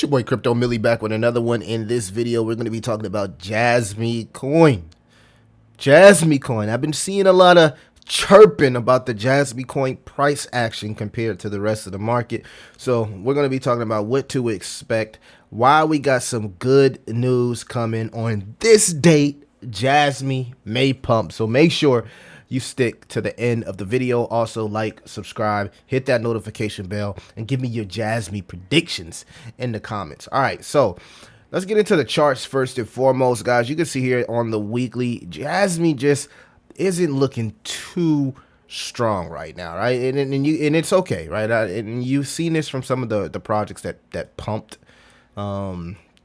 It's your boy Crypto Millie back with another one. In this video, we're going to be talking about Jasmy Coin. Jasmy Coin. I've been seeing a lot of chirping about the Jasmy Coin price action compared to the rest of the market. So we're going to be talking about what to expect, why we got some good news coming on this date. Jasmy may pump. So make sure you stick to the end of the video. Also, like, subscribe, hit that notification bell, and give me your Jasmy predictions in the comments. All right, so let's get into the charts first and foremost, guys. You can see here on the weekly, Jasmy just isn't looking too strong right now, right? And it's okay, right? And you've seen this from some of the projects that pumped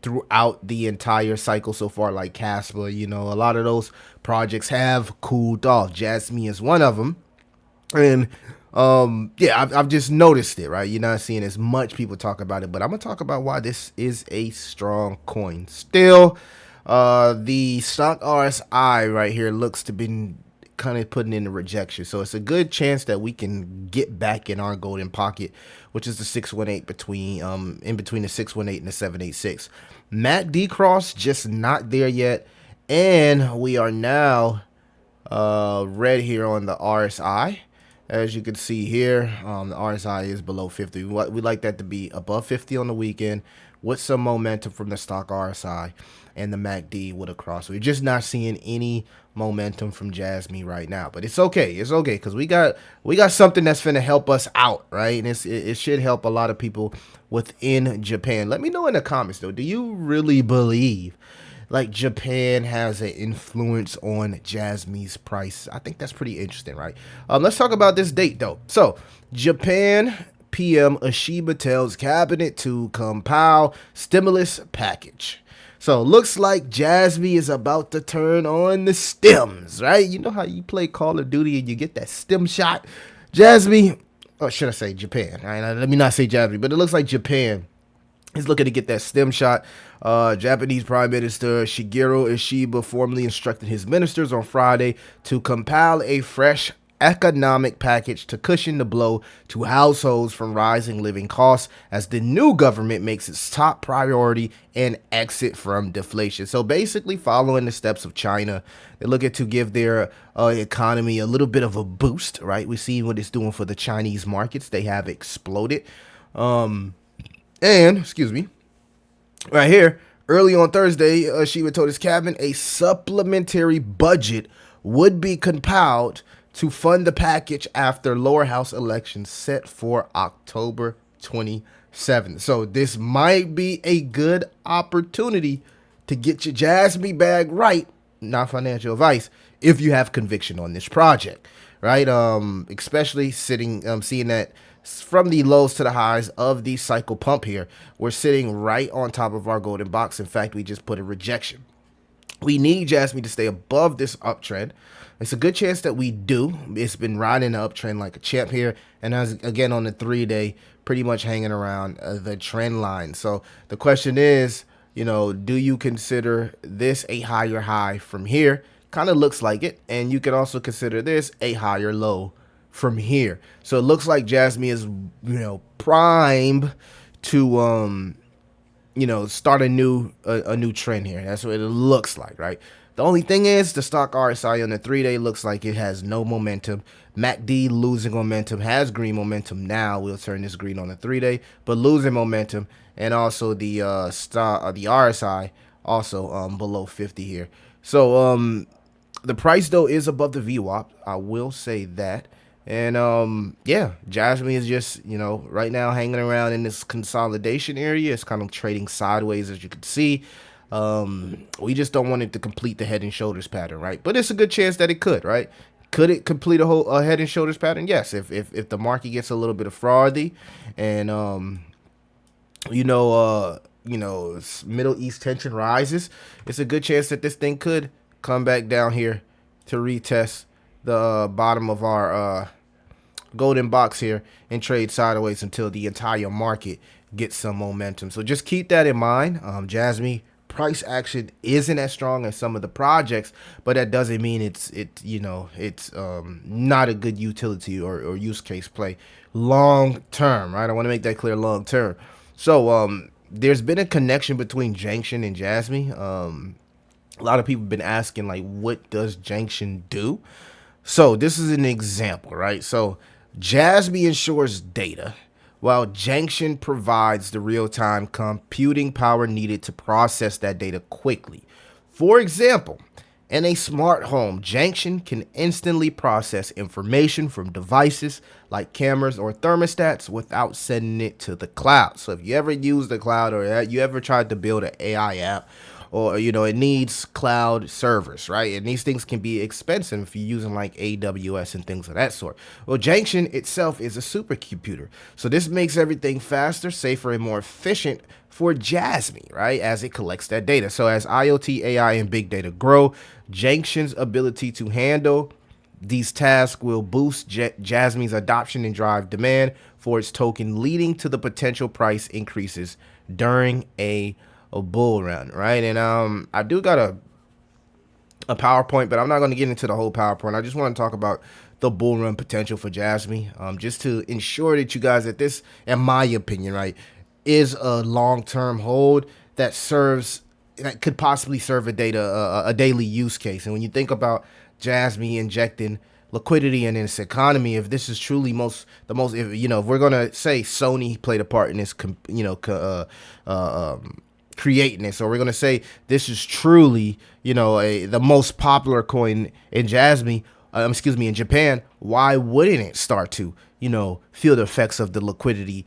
throughout the entire cycle so far, like Casper. You know, a lot of those projects have cooled off. Jasmy is one of them, and yeah, I've just noticed it, right? You're not seeing as much people talk about it, but I'm gonna talk about why this is a strong coin still. The stock RSI right here looks to be kind of putting in the rejection, so it's a good chance that we can get back in our golden pocket, which is the 618 between in between the 618 and the 786. MACD cross just not there yet, and we are now red here on the RSI. As you can see here, the RSI is below 50. We like that to be above 50 on the weekend with some momentum from the stock RSI and the MACD with a cross. We're just not seeing any momentum from Jasmy right now, but it's okay. It's okay because we got something that's finna help us out, right? And it should help a lot of people within Japan. Let me know in the comments though. Do you really believe like Japan has an influence on Jasmy's price? I think that's pretty interesting, right? Let's talk about this date though. So Japan PM Ashiba tells cabinet to compile stimulus package. So looks like Jasmy is about to turn on the stems, right? You know how you play Call of Duty and you get that stem shot? Jasmy, or should I say Japan? All right, let me not say Jasmy, but it looks like Japan is looking to get that stem shot. Japanese Prime Minister Shigeru Ishiba formally instructed his ministers on Friday to compile a fresh economic package to cushion the blow to households from rising living costs as the new government makes its top priority an exit from deflation. So basically following the steps of China, they're looking to give their economy a little bit of a boost, right? We see what it's doing for the Chinese markets. They have exploded. And excuse me, right here, early on Thursday, Shiba told his cabinet a supplementary budget would be compiled to fund the package after lower house elections set for October 27th. So this might be a good opportunity to get your Jasmy bag right, not financial advice, if you have conviction on this project, right? Especially seeing that from the lows to the highs of the cycle pump here, we're sitting right on top of our golden box. In fact, we just put a rejection. We need Jasmy to stay above this uptrend. It's a good chance that we do. It's been riding the uptrend like a champ here, and as again on the 3-day, pretty much hanging around the trend line. So the question is, you know, do you consider this a higher high from here? Kind of looks like it, and you can also consider this a higher low from here. So it looks like Jasmy is, you know, primed to you know, start a new trend here. That's what it looks like, right? The only thing is the stock RSI on the 3-day looks like it has no momentum. MACD losing momentum, has green momentum now. We'll turn this green on the 3-day, but losing momentum, and also the the RSI also below 50 here. So the price though is above the VWAP. I will say that. And yeah, Jasmy is just, you know, right now hanging around in this consolidation area. It's kind of trading sideways, as you can see. We just don't want it to complete the head and shoulders pattern, right? But it's a good chance that it could, right? Could it complete a head and shoulders pattern? Yes, if the market gets a little bit of fraudy, and you know, Middle East tension rises, it's a good chance that this thing could come back down here to retest the bottom of our golden box here and trade sideways until the entire market gets some momentum. So just keep that in mind. Jasmy price action isn't as strong as some of the projects, but that doesn't mean it's not a good utility or use case play long term, right? I want to make that clear, long term. So there's been a connection between Junction and Jasmy. A lot of people have been asking, like, what does Junction do? So this is an example, right? So Jasmy ensures data, while Junction provides the real-time computing power needed to process that data quickly. For example, in a smart home, Junction can instantly process information from devices like cameras or thermostats without sending it to the cloud. So if you ever use the cloud, or you ever tried to build an AI app, or it needs cloud servers, right? And these things can be expensive if you're using like AWS and things of that sort. Well, Junction itself is a supercomputer, so this makes everything faster, safer, and more efficient for Jasmy, right, as it collects that data. So as IoT, AI, and big data grow, Junction's ability to handle these tasks will boost Jasmy's adoption and drive demand for its token, leading to the potential price increases during a bull run, right? And I do got a PowerPoint, but I'm not going to get into the whole PowerPoint. I just want to talk about the bull run potential for Jasmy, just to ensure that you guys, that this, in my opinion, right, is a long-term hold that could possibly serve a daily use case. And when you think about Jasmy injecting liquidity in this economy, if this is truly if we're gonna say Sony played a part in this, creating it, so we're gonna say this is truly, the most popular coin in in Japan, why wouldn't it start to, feel the effects of the liquidity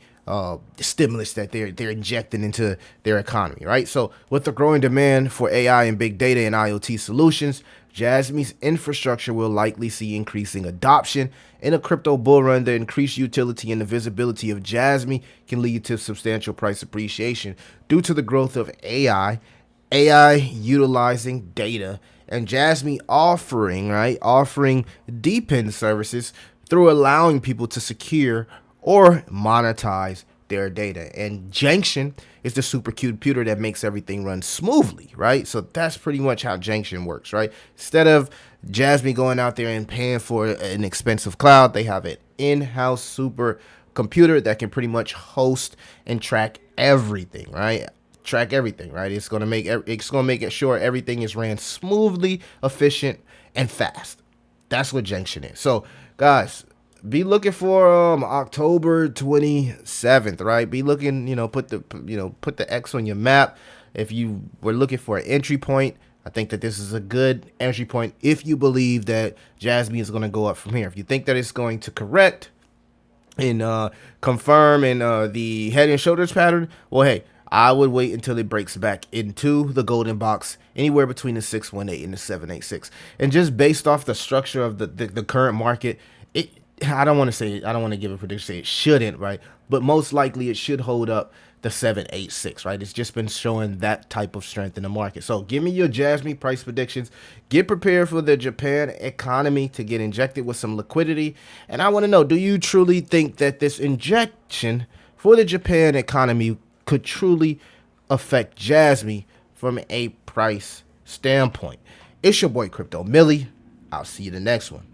stimulus that they're injecting into their economy, right? So with the growing demand for AI and big data and IoT solutions, Jasmy's infrastructure will likely see increasing adoption. In a crypto bull run, the increased utility and the visibility of Jasmy can lead to substantial price appreciation due to the growth of AI utilizing data, and Jasmy offering depend services through allowing people to secure or monetize their data. And Junction is the supercomputer that makes everything run smoothly, right? So that's pretty much how Junction works, right? Instead of Jasmy going out there and paying for an expensive cloud, they have an in-house supercomputer that can pretty much host and track everything, right? It's gonna make it sure everything is ran smoothly, efficient, and fast. That's what Junction is. So, guys, be looking for October 27th, right? Be looking, put the X on your map. If you were looking for an entry point, I think that this is a good entry point if you believe that Jasmy is going to go up from here. If you think that it's going to correct and confirm in the head and shoulders pattern, well, hey, I would wait until it breaks back into the golden box, anywhere between the 618 and the 786. And just based off the structure of the current market, I don't want to give a prediction, say it shouldn't, right? But most likely it should hold up the 786, right? It's just been showing that type of strength in the market. So give me your Jasmy price predictions. Get prepared for the Japan economy to get injected with some liquidity. And I want to know, do you truly think that this injection for the Japan economy could truly affect Jasmy from a price standpoint? It's your boy Crypto Millie. I'll see you the next one.